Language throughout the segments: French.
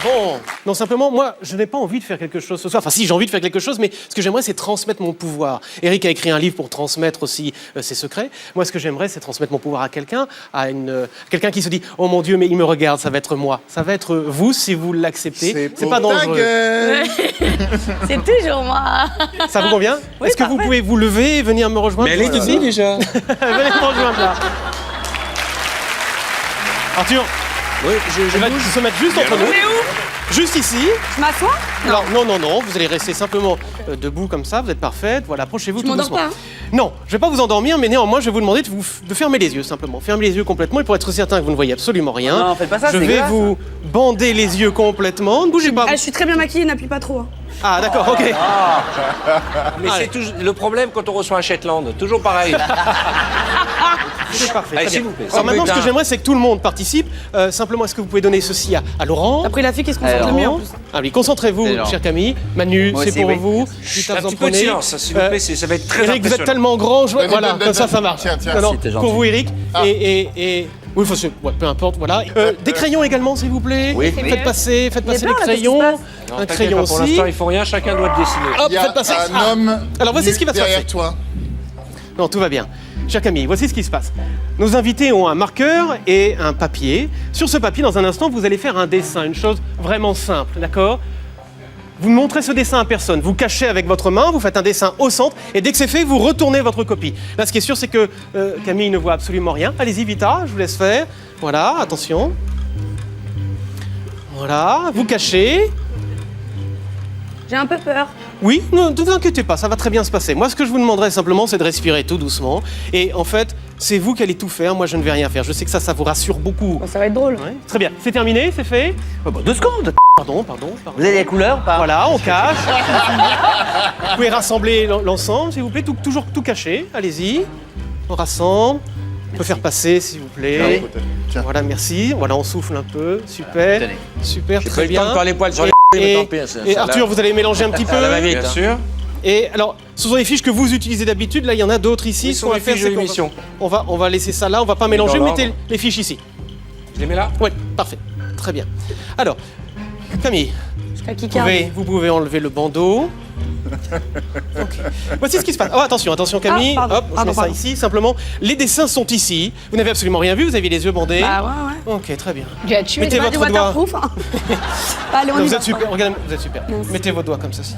Bon, non, simplement, moi, je n'ai pas envie de faire quelque chose ce soir. Enfin, si, j'ai envie de faire quelque chose, mais ce que j'aimerais, c'est transmettre mon pouvoir. Eric a écrit un livre pour transmettre aussi ses secrets. Moi, ce que j'aimerais, c'est transmettre mon pouvoir à quelqu'un, quelqu'un qui se dit « Oh mon Dieu, mais il me regarde, ça va être moi. » Ça va être vous, si vous l'acceptez. C'est pas dangereux. C'est toujours moi. Ça vous convient? Oui, Est-ce que vous pouvez vous lever et venir me rejoindre? Mais elle est ici, déjà. Venez me rejoindre, là. Arthur, Oui, je vais se mettre juste entre nous. Mais où? Juste ici. Je m'assois? Alors, non, vous allez rester simplement debout comme ça, vous êtes parfaite. Voilà, approchez-vous Je tout m'endors doucement. pas. Non, je vais pas vous endormir, mais néanmoins, je vais vous demander de fermer les yeux simplement. Fermez les yeux complètement et pour être certain que vous ne voyez absolument rien. Non, faites pas ça, je c'est vais dégueulasse. vous bander les yeux complètement. Ne bougez pas. Je suis très bien maquillée, n'appuie pas trop. Hein. Ah, d'accord, ok. Mais Allez. c'est toujours le problème quand on reçoit un Shetland. Toujours pareil. C'est parfait. Allez, très s'il bien. vous plaît. Alors maintenant, ce que j'aimerais, c'est que tout le monde participe. Simplement, est-ce que vous pouvez donner ceci à Laurent? Après la fille, qu'est-ce qu'on fait le mieux en plus? Allez, concentrez-vous, C'est gentil. chère Camille. Manu, Moi c'est aussi, pour oui. vous. Chut, Vita, un vous en petit peu de prenez. silence, s'il vous plaît, ça va être très Eric, vous êtes impressionnant. tellement grand. Voilà, donne, comme ça donne. marche. Tiens, Non, non, c'était pour gentil. vous, Eric. Oui, enfin, ouais, peu importe, voilà. Des crayons également, s'il vous plaît. Oui. Faites passer les peur, là, crayons. qu'est-ce qui se Non, Un t'inquiète crayon pas, pour aussi. l'instant, il faut rien, chacun doit dessiner. Hop, Il y a faites passer. un homme Alors, voici ce qui va se derrière passer. toi. Non, tout va bien. Chère Camille, voici ce qui se passe. Nos invités ont un marqueur et un papier. Sur ce papier, dans un instant, vous allez faire un dessin, une chose vraiment simple, d'accord? Vous ne montrez ce dessin à personne. Vous cachez avec votre main, vous faites un dessin au centre, et dès que c'est fait, vous retournez votre copie. Là, ce qui est sûr, c'est que Camille ne voit absolument rien. Allez-y, Vita, je vous laisse faire. Voilà, attention. Voilà, vous cachez. J'ai un peu peur. Oui, ne vous inquiétez pas, ça va très bien se passer. Moi, ce que je vous demanderais simplement, c'est de respirer tout doucement. Et en fait, c'est vous qui allez tout faire. Moi, je ne vais rien faire. Je sais que ça vous rassure beaucoup. Bon, ça va être drôle. Ouais, très bien. C'est terminé, c'est fait. 2 secondes. Pardon. Vous avez les couleurs ou pas? Voilà, on cache. Vous pouvez rassembler l'ensemble, s'il vous plaît. Toujours tout caché. Allez-y. On rassemble. On peut faire passer, s'il vous plaît. Tiens. Voilà, merci. Voilà, on souffle un peu. Super. Tenez. Super, J'ai très pas eu le temps bien. de faire les poils sur les mais tant pis. Et Arthur, vous allez mélanger un petit peu. Ça va vite, bien sûr. Et alors, ce sont les fiches que vous utilisez d'habitude. Là, il y en a d'autres ici. Oui, Ce ce qu'on sont va les faire, fiches de c'est qu'on l'émission. on va laisser ça là. On va pas mélanger. dans Mettez l'ordre. les fiches ici. Je les mets là. Oui, parfait. Très bien. Alors, Camille, Jusqu'à Kikard. vous pouvez enlever le bandeau. Ok. Voici ce qui se passe. Oh, attention, Camille. Ah, pardon,Op, je mets ça pardon. ici. Simplement, les dessins sont ici. Vous n'avez absolument rien vu. Vous aviez les yeux bandés. Bah ouais. Ok, très bien. Tu as tué Mettez du votre doigt. waterproof. Hein. Allez, on Non, y vous va. êtes super. Regardez, vous êtes super. Mettez vos doigts comme ceci.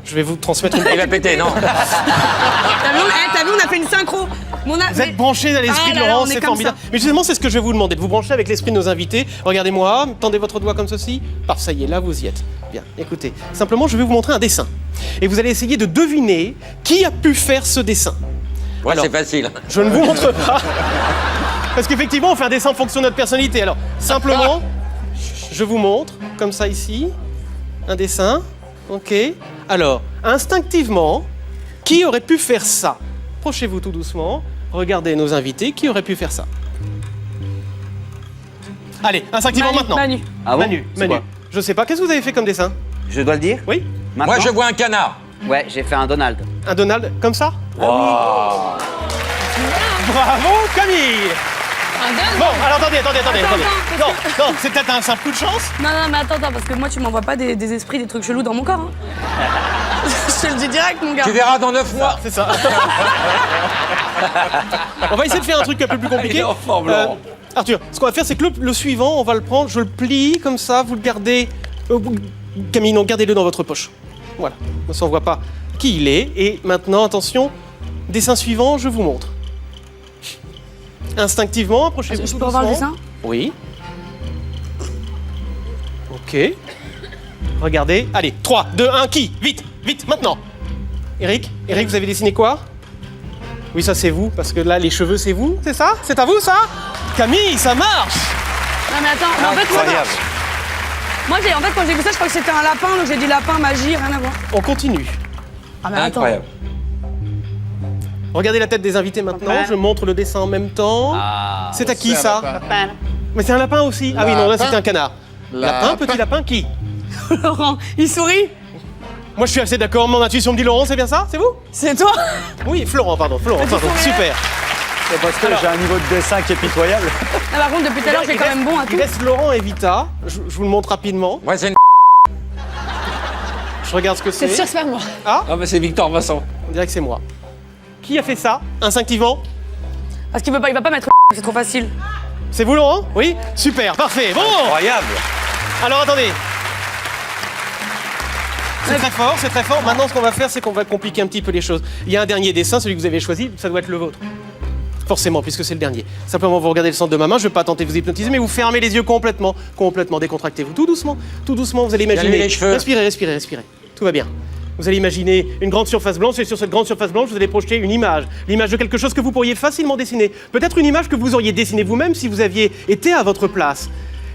Je vais vous transmettre une. Il va péter, non. T'as vu, on a fait une synchro. Vous êtes branchés dans l'esprit Ah de là là, Laurent, on est c'est comme formidable. Mais justement, c'est ce que je vais vous demander, de vous brancher avec l'esprit de nos invités. Regardez-moi, tendez votre doigt comme ceci. Parfait, ça y est, là vous y êtes. Bien, écoutez, simplement, je vais vous montrer un dessin. Et vous allez essayer de deviner qui a pu faire ce dessin. Ouais, Alors, c'est facile. Je ne vous montre pas. Parce qu'effectivement, on fait un dessin en fonction de notre personnalité. Alors, simplement, je vous montre, comme ça ici, un dessin. Ok. Alors, instinctivement, qui aurait pu faire ça? Approchez-vous tout doucement. Regardez nos invités. Qui aurait pu faire ça? Allez, instinctivement maintenant. Manu. Ah bon? Manu. C'est quoi? Je sais pas. Qu'est-ce que vous avez fait comme dessin? Je dois le dire? Oui. Maintenant? Moi, je vois un canard. Ouais, j'ai fait un Donald. Un Donald comme ça? Bravo, Camille. Bon, alors attendez. Attends, Non, c'est peut-être un simple coup de chance. Non, mais attends, parce que moi, tu m'envoies pas des esprits, des trucs chelous dans mon corps. Hein. Je te le dis direct, mon gars. Tu verras dans 9 mois. C'est ça. On va essayer de faire un truc un peu plus compliqué. Il est en forme, Laurent. Arthur, ce qu'on va faire, c'est que le suivant, on va le prendre, je le plie comme ça, vous le gardez. Camille, non, gardez-le dans votre poche. Voilà, comme ça on voit pas qui il est. Et maintenant, attention, dessin suivant, je vous montre. Instinctivement, approchez-vous. Je tout peux revoir le doucement. dessin? Oui. Ok. Regardez. Allez, 3, 2, 1, qui? Vite, maintenant. Eric, vous avez dessiné quoi? Oui, ça c'est vous, parce que là, les cheveux, c'est vous, c'est ça? C'est à vous, ça? Camille, ça marche! Non, mais attends, mais en fait, Incroyable. moi, quand j'ai vu ça, je crois que c'était un lapin, donc j'ai dit lapin, magie, rien à voir. On continue. Ah, mais attends. Incroyable. Regardez la tête des invités maintenant, Ouais. je montre le dessin en même temps. Ah. C'est à qui, C'est un ça? lapin. Mais c'est un lapin aussi. Ah oui, non, là, Lapin. c'était un canard. Lapin, petit lapin, qui? Laurent, il sourit. Moi, je suis assez d'accord, mon intuition me dit Laurent, c'est bien ça? C'est vous? C'est toi. Oui, Florent, pardon, super. C'est parce que Alors. j'ai un niveau de dessin qui est pitoyable. Ah, par contre, depuis tout à l'heure, j'ai quand même bon à tout. Il reste Laurent et Vita. Je vous le montre rapidement. Ouais, c'est une. Je regarde ce que c'est. C'est sûr que c'est pas moi. Ah, mais c'est Victor Vincent. On dirait que c'est moi. Qui a fait ça, instinctivement? Parce qu'il va pas mettre c'est trop facile. C'est vous, Laurent? Oui? Super, parfait. Bon! Incroyable. Alors attendez. C'est très fort, c'est très fort. Maintenant, ce qu'on va faire, c'est qu'on va compliquer un petit peu les choses. Il y a un dernier dessin, celui que vous avez choisi, ça doit être le vôtre. Forcément, puisque c'est le dernier. Simplement, vous regardez le centre de ma main, je ne vais pas tenter de vous hypnotiser, mais vous fermez les yeux complètement, décontractez-vous. Tout doucement, vous allez imaginer. Bien les cheveux. Respirez. Tout va bien. Vous allez imaginer une grande surface blanche, et sur cette grande surface blanche, vous allez projeter une image. L'image de quelque chose que vous pourriez facilement dessiner. Peut-être une image que vous auriez dessinée vous-même si vous aviez été à votre place.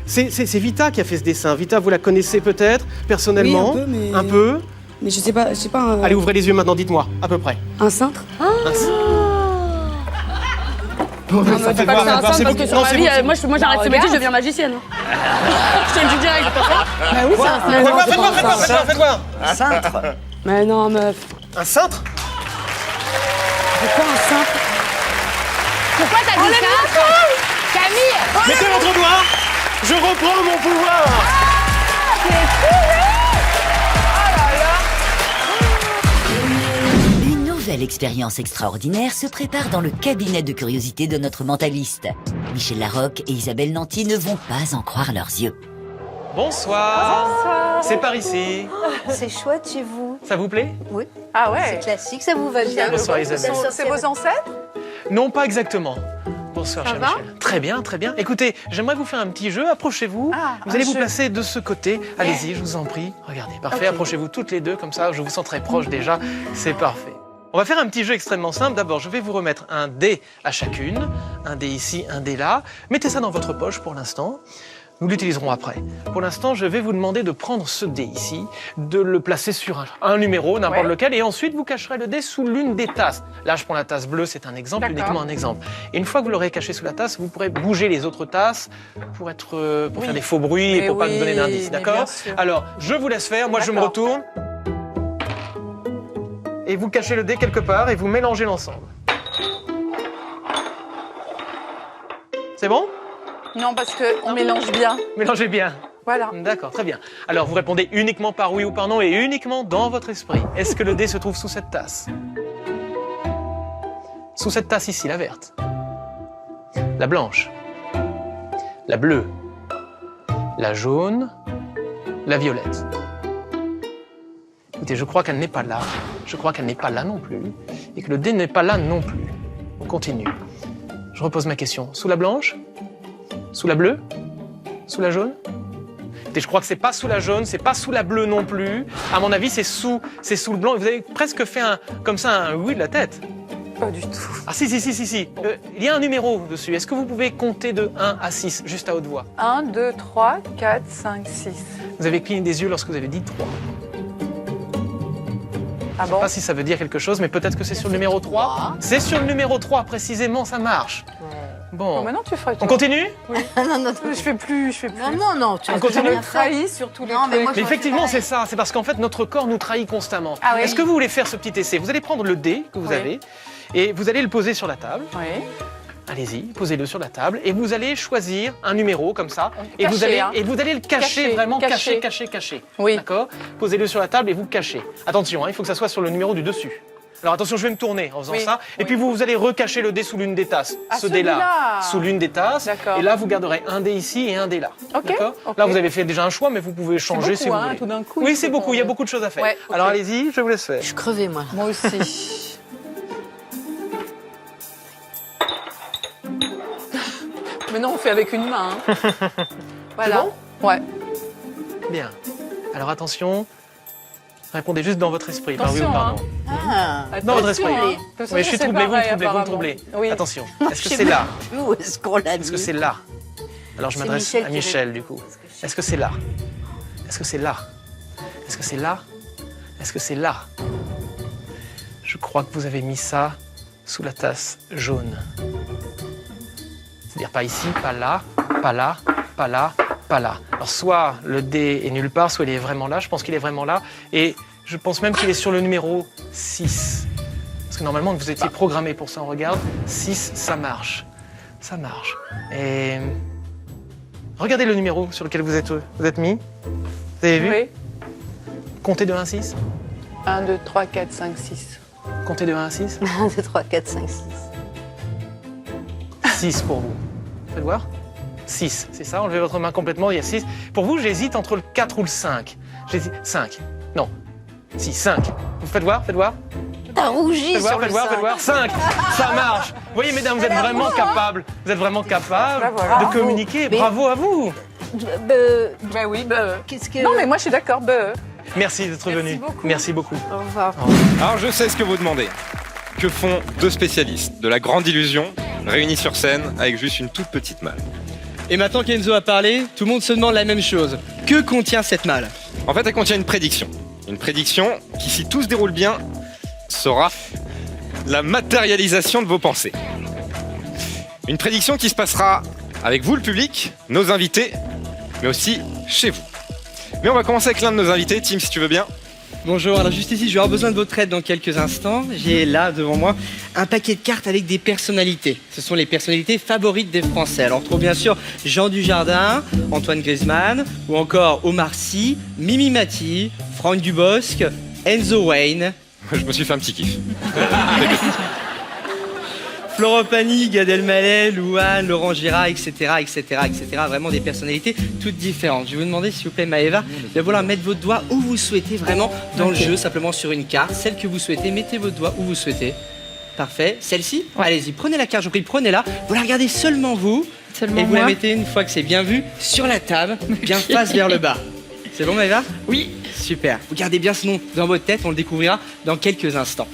C'est Vita qui a fait ce dessin. Vita, vous la connaissez peut-être, personnellement? Oui, un peu, mais- Un peu. Mais je sais pas un, Allez, ouvrez les yeux maintenant, dites-moi, à peu près. un cintre. Un- Non, mais fait dis pas voir, que c'est un ça fait voir, cintre c'est parce bon. que sur Non, ma c'est vie, bon, c'est moi j'arrête ce métier, je deviens magicienne. Je te le dis direct. Bah oui, c'est un Faites voir. Un cintre. Mais non, meuf. Un cintre? C'est quoi un cintre? Pourquoi t'as dit ça Camille Mettez votre doigt. Je reprends mon pouvoir. Une nouvelle expérience extraordinaire se prépare dans le cabinet de curiosité de notre mentaliste. Michel Larocque et Isabelle Nanty ne vont pas en croire leurs yeux. Bonsoir. C'est par ici. C'est chouette chez vous. Ça vous plaît? Oui. Ah C'est ouais. classique, ça vous va bien. Bonsoir, Isabelle. C'est vos ancêtres? Non, pas exactement. Bonsoir, cher va Michel. Très bien, très bien. Écoutez, j'aimerais vous faire un petit jeu. Approchez-vous. vous allez vous placer de ce côté. Allez-y, je vous en prie. Regardez, parfait. Approchez-vous toutes les deux, comme ça, je vous sens très proche déjà. C'est parfait. On va faire un petit jeu extrêmement simple. D'abord, je vais vous remettre un dé à chacune. Un dé ici, un dé là. Mettez ça dans votre poche pour l'instant. Nous l'utiliserons après. Pour l'instant, je vais vous demander de prendre ce dé ici, de le placer sur un numéro, n'importe lequel, et ensuite vous cacherez le dé sous l'une des tasses. Là, je prends la tasse bleue, c'est un exemple, uniquement un exemple. Et une fois que vous l'aurez caché sous la tasse, vous pourrez bouger les autres tasses pour faire des faux bruits et pour pas nous donner d'indices, d'accord? Alors, je vous laisse faire, moi je me retourne. Et vous cachez le dé quelque part et vous mélangez l'ensemble. C'est bon? Non, parce qu'on mélange bien. Mélangez bien. Voilà. D'accord, très bien. Alors, vous répondez uniquement par oui ou par non et uniquement dans votre esprit. Est-ce que le dé se trouve sous cette tasse? Sous cette tasse ici, la verte. La blanche. La bleue. La jaune. La violette. Écoutez, je crois qu'elle n'est pas là. Je crois qu'elle n'est pas là non plus. Et que le dé n'est pas là non plus. On continue. Je repose ma question. Sous la blanche? Sous la bleue? Sous la jaune? Et je crois que c'est pas sous la jaune, c'est pas sous la bleue non plus. À mon avis, c'est sous le blanc. Vous avez presque fait comme ça un oui de la tête. Pas du tout. Ah si. Il y a un numéro dessus. Est-ce que vous pouvez compter de 1 à 6, juste à haute voix? 1, 2, 3, 4, 5, 6. Vous avez cligné des yeux lorsque vous avez dit 3. Ah Je bon? sais pas si ça veut dire quelque chose, mais peut-être que c'est sur le numéro 3. C'est sur le numéro 3, précisément, ça marche. Bon. Maintenant, tu ferais tout. On continue? Non, Je fais plus. non, tu On continue. rien me faire. trahis sur tous les Non, mais trucs. moi, Mais je effectivement, fais c'est ça. C'est parce qu'en fait, notre corps nous trahit constamment. Ah oui. Est-ce que vous voulez faire ce petit essai? Vous allez prendre le dé que vous Oui. avez et vous allez le poser sur la table. Oui. Allez-y, posez-le sur la table et vous allez choisir un numéro comme ça et Caché, vous allez hein. le cacher, Caché, vraiment caché. caché. Oui. D'accord? Posez-le sur la table et vous cachez. Attention, hein, il faut que ça soit sur le numéro du dessus. Alors attention, je vais me tourner en faisant Oui, ça. Et oui. puis vous allez recacher le dé sous l'une des tasses. Ah, ce dé-là. celui-là. Sous l'une des tasses. D'accord. Et là, vous garderez un dé ici et un dé là. Ok, D'accord? ok. Là, vous avez fait déjà un choix, mais vous pouvez changer beaucoup, si vous hein, voulez. tout d'un coup, Oui, il c'est faut beaucoup. Il y a qu'on- beaucoup de choses à faire. Ouais, ok. Alors allez-y, je vous laisse faire. Je suis crevée, moi. Moi aussi. Mais non, on fait avec une main. Hein. Voilà. bon Ouais. Bien. Alors attention. Répondez juste dans votre esprit, par oui ou Attention, par hein. non. Ah, Dans votre esprit. Attention, hein. De toute façon, Oui, je suis c'est troublé, vous me pareil, troublez, vous me apparemment. troublez. Oui. Attention. Est-ce que je c'est là? sais même plus où est-ce qu'on l'a mis. Est-ce que c'est là? Alors je C'est m'adresse Michel à qui Michel du coup. Est-ce que c'est là? Est-ce que c'est là? Est-ce que c'est là? Est-ce que c'est là? Je crois que vous avez mis ça sous la tasse jaune. C'est-à-dire pas ici, pas là, pas là, pas là, pas là. Alors soit le dé est nulle part, soit il est vraiment là. Je pense qu'il est vraiment là. Et je pense même qu'il est sur le numéro 6. Parce que normalement vous étiez programmé pour ça. On regarde. 6, ça marche. Ça marche. Et regardez le numéro sur lequel vous êtes mis. Vous avez vu? Oui. Comptez de 1 à 6. 1, 2, 3, 4, 5, 6. Comptez de 1 à 6. 1, 2, 3, 4, 5, 6. 6 pour vous. Faites voir. 6, c'est ça, enlevez votre main complètement, il y a 6. Pour vous, j'hésite entre le 4 ou le 5. J'hésite. 5. Non. Si, 5. Vous faites voir, faites voir. T'as rougi Faites voir, sur le faites voir, 5. faites voir. 5. Ça marche. Vous voyez, mesdames, vous êtes vraiment capables. Vous êtes vraiment capables Bah voilà. de communiquer. Mais- Bravo à vous. Bah oui, bah. Qu'est-ce que... Non, mais moi, je suis d'accord, bah. Merci d'être venu. beaucoup. Merci beaucoup. Au revoir. Alors je sais ce que vous demandez. Que font deux spécialistes de la grande illusion réunis sur scène avec juste une toute petite malle? Et maintenant qu'Enzo a parlé, tout le monde se demande la même chose. Que contient cette malle? En fait, elle contient une prédiction. Une prédiction qui, si tout se déroule bien, sera la matérialisation de vos pensées. Une prédiction qui se passera avec vous, le public, nos invités, mais aussi chez vous. Mais on va commencer avec l'un de nos invités. Tim, si tu veux bien. Bonjour, alors juste ici, je vais avoir besoin de votre aide dans quelques instants. J'ai là, devant moi, un paquet de cartes avec des personnalités. Ce sont les personnalités favorites des Français. Alors, on trouve bien sûr Jean Dujardin, Antoine Griezmann, ou encore Omar Sy, Mimi Mati, Franck Dubosc, Enzo Wayne, Je me suis fait un petit kiff. Florent Pagny, Gad Elmaleh, Louane, Laurent Girard, etc., etc., etc. Vraiment des personnalités toutes différentes. Je vais vous demander, s'il vous plaît, Maëva, de vouloir mettre votre doigt où vous souhaitez, vraiment dans le jeu, simplement sur une carte. Celle que vous souhaitez, mettez votre doigt où vous souhaitez. Parfait. Celle-ci, allez-y, prenez la carte, je vous prie, prenez-la. Vous la regardez seulement vous. Seulement et vous moi. la mettez, une fois que c'est bien vu, sur la table, bien face vers le bas. C'est bon, Maëva? Oui. Super. Vous gardez bien ce nom dans votre tête, on le découvrira dans quelques instants.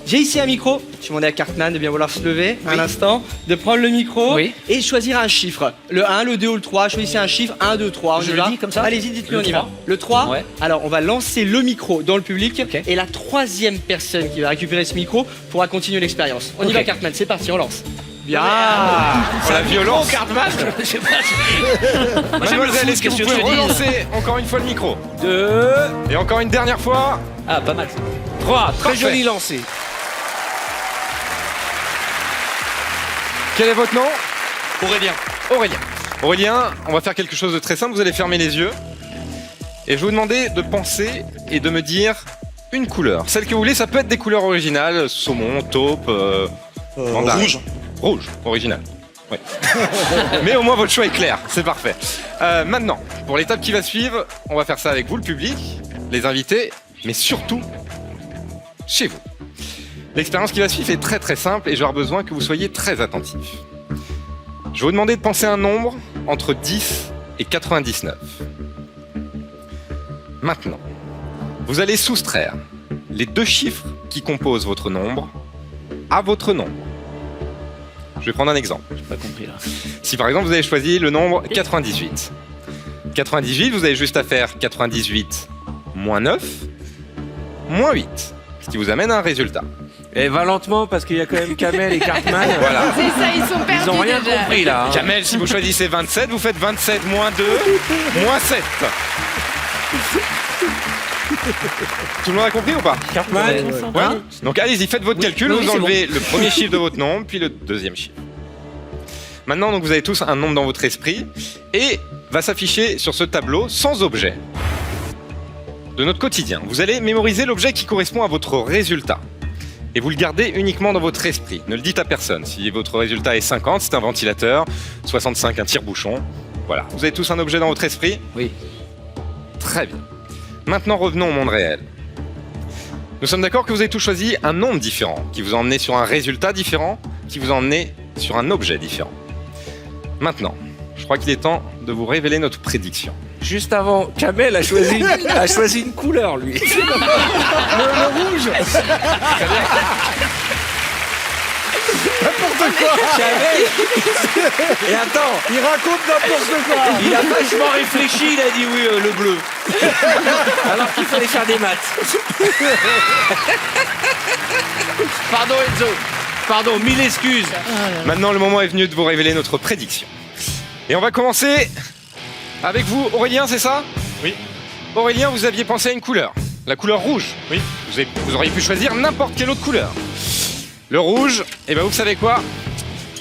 J'ai ici un micro. Je vais demander à Cartman de bien vouloir se lever un instant, de prendre le micro et de choisir un chiffre. Le 1, le 2 ou le 3. Choisissez un chiffre, 1, 2, 3. Je le dis comme ça? Allez-y, dites-le, Le on y va. 3. Le 3. Ouais. Alors, on va lancer le micro dans le public. Ok. Et la troisième personne qui va récupérer ce micro pourra continuer l'expérience. On y Ok. va, Cartman. C'est parti, on lance. Bien. Oh, la violence. Cartman. Je sais pas. Mademoiselle, est-ce que vous pouvez relancer encore une fois le micro? 2. Et encore une dernière fois. Ah, pas mal. 3. Très joli lancé. Quel est votre nom? Aurélien. Aurélien. Aurélien, on va faire quelque chose de très simple. Vous allez fermer les yeux. Et je vais vous demander de penser et de me dire une couleur. Celle que vous voulez, ça peut être des couleurs originales. Saumon, taupe, mandarine. Rouge. Rouge, original. Oui. Mais au moins votre choix est clair, c'est parfait. Maintenant, pour l'étape qui va suivre, on va faire ça avec vous, le public, les invités, mais surtout chez vous. L'expérience qui va suivre est très très simple et je vais avoir besoin que vous soyez très attentifs. Je vais vous demander de penser un nombre entre 10 et 99. Maintenant, vous allez soustraire les deux chiffres qui composent votre nombre à votre nombre. Je vais prendre un exemple. J'ai pas compris là. Si par exemple vous avez choisi le nombre 98. 98, vous avez juste à faire 98 moins 9 moins 8. Ce qui vous amène à un résultat. Et va lentement parce qu'il y a quand même Kamel et Cartman. Voilà. C'est ça, ils sont perdus. Ils ont rien déjà. compris là. hein. Kamel, si vous choisissez 27, vous faites 27 moins 2 moins 7. Tout le monde a compris ou pas? Cartman, Ouais. Donc allez-y, faites votre calcul, oui, vous c'est enlevez le premier chiffre de votre nombre, puis le deuxième chiffre. Maintenant, donc, vous avez tous un nombre dans votre esprit, et va s'afficher sur ce tableau sans objet de notre quotidien. Vous allez mémoriser l'objet qui correspond à votre résultat. Et vous le gardez uniquement dans votre esprit. Ne le dites à personne. Si votre résultat est 50, c'est un ventilateur, 65, un tire-bouchon. Voilà. Vous avez tous un objet dans votre esprit? Oui. Très bien. Maintenant, revenons au monde réel. Nous sommes d'accord que vous avez tous choisi un nombre différent, qui vous a emmené sur un résultat différent, qui vous a emmené sur un objet différent. Maintenant, je crois qu'il est temps de vous révéler notre prédiction. juste avant, Kamel a choisi une couleur lui. Le rouge. N'importe quoi. Et attends, Il raconte n'importe quoi. il a vachement réfléchi, il a dit oui, le bleu. Alors qu'il fallait faire des maths. Pardon Enzo. Pardon, mille excuses. Maintenant, le moment est venu de vous révéler notre prédiction. Et on va commencer avec vous, Aurélien, c'est ça? Oui. Aurélien, vous aviez pensé à une couleur. La couleur rouge. Oui. Vous auriez pu choisir n'importe quelle autre couleur. Le rouge, eh ben vous savez quoi?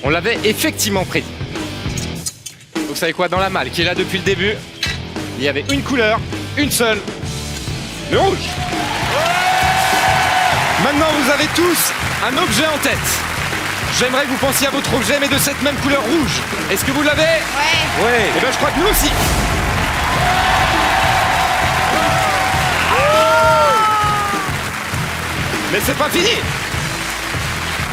On l'avait effectivement prédit. Vous savez quoi? Dans la malle qui est là depuis le début, il y avait une couleur, une seule, le rouge. Maintenant, vous avez tous un objet en tête. J'aimerais que vous pensiez à votre objet, mais de cette même couleur rouge. Est-ce que vous l'avez? Ouais. Ouais. Eh bien, je crois que nous aussi. Mais c'est pas fini.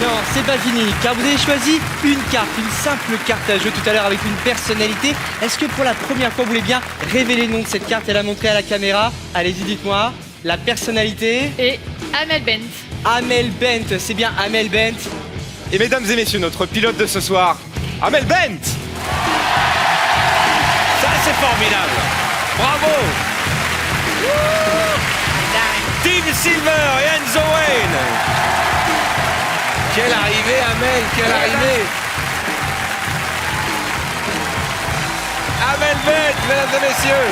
Non, c'est pas fini, car vous avez choisi une carte, une simple carte à jouer tout à l'heure avec une personnalité. Est-ce que pour la première fois, vous voulez bien révéler le nom de cette carte et la montrer à la caméra? Allez-y, dites-moi. La personnalité? Et Amel Bent. Amel Bent, c'est bien Amel Bent. Et mesdames et messieurs, notre pilote de ce soir, Amel Bent. Ça, c'est formidable. Bravo. Team Silver et Enzo Wayne. Quelle arrivée, Amel, quelle arrivée. Amel Bent, mesdames et messieurs.